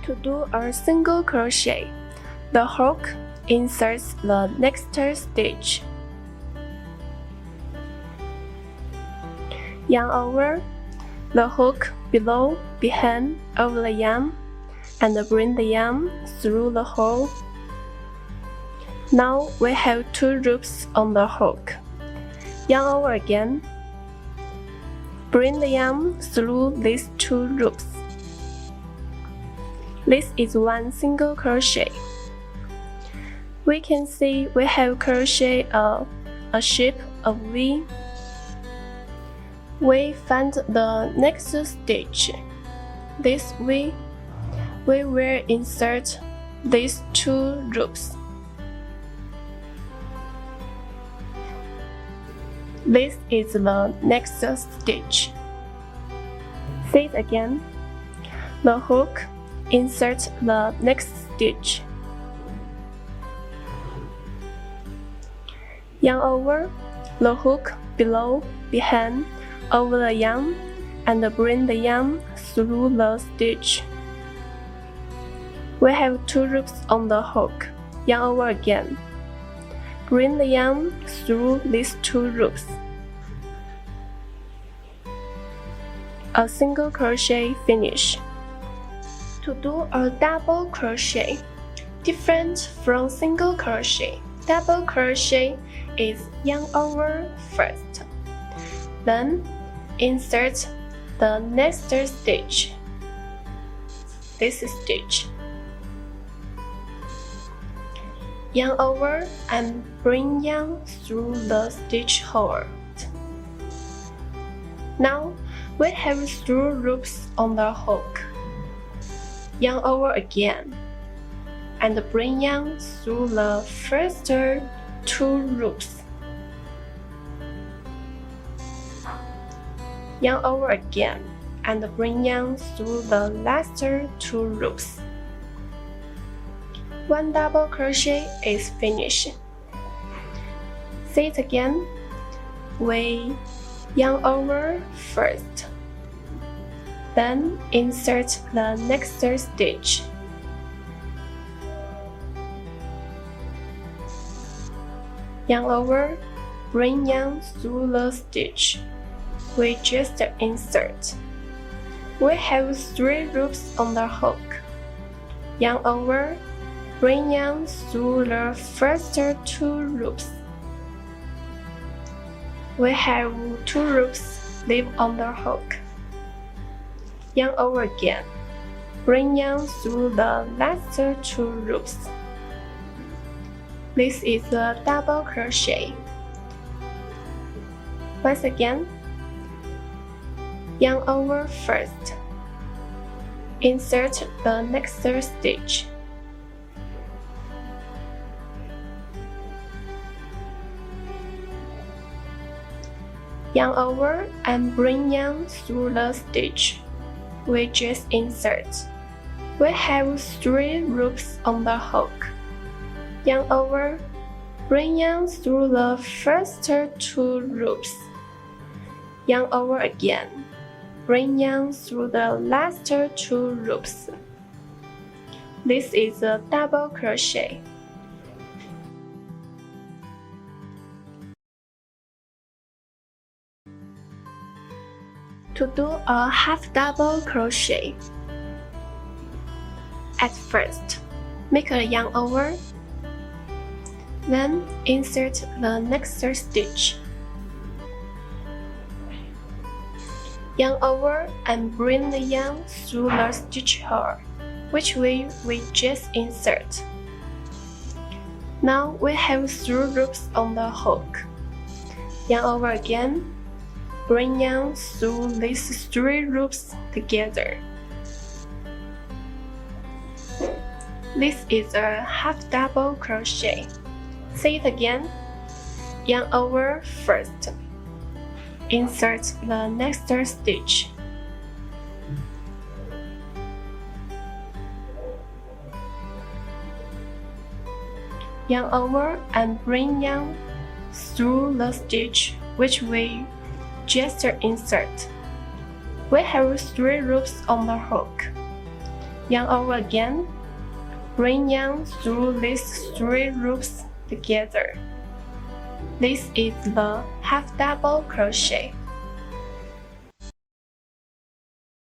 To do a single crochet, the hook inserts the next stitch. Yarn over, the hook below, behind, over the yarn, and bring the yarn through the hole. Now we have 2 loops on the hook. Yarn over again. Bring the yarn through these 2 loops. This is one single crochet. We can see we have crocheted a shape of V. We find the next stitch. This V, we will insert these 2 loops. This is the next stitch. Say it again. The hook insert the next stitch. Yarn over, the hook below, behind, over the yarn, and bring the yarn through the stitch. We have 2 loops on the hook. Yarn over again. Bring the yarn through these 2 loops. A single crochet finish. To do a double crochet, different from single crochet, double crochet is yarn over first, then insert the next stitch, this stitch. Yarn over and bring yarn through the stitch hole. Now we have 3 loops on the hook. Yarn over again and bring yarn through the first 2 loops. Yarn over again and bring yarn through the last 2 loops. One double crochet is finished. Say it again. We yarn over first, then insert the next stitch. Yarn over, bring yarn through the stitch. We just insert. We have 3 loops on the hook. Yarn over, bring yarn through the first 2 loops. We have 2 loops left on the hook. Yarn over again. Bring yarn through the last 2 loops. This is a double crochet. Once again, yarn over first. Insert the next stitch. Yarn over and bring yarn through the stitch. We just insert. We have 3 loops on the hook. Yarn over, bring yarn through the first 2 loops. Yarn over again. Bring yarn through the last 2 loops. This is a double crochet. To do a half double crochet, at first, make a yarn over, then insert the next stitch. Yarn over and bring the yarn through the stitch hole, which we just insert. Now we have 3 loops on the hook. Yarn over again. Bring yarn through these 3 loops together. This is a half double crochet. Say it again. Yarn over first. Insert the next stitch. Yarn over and bring yarn through the stitch, which we just insert. We have 3 loops on the hook. Yarn over again. Bring yarn through these 3 loops together. This is the half double crochet.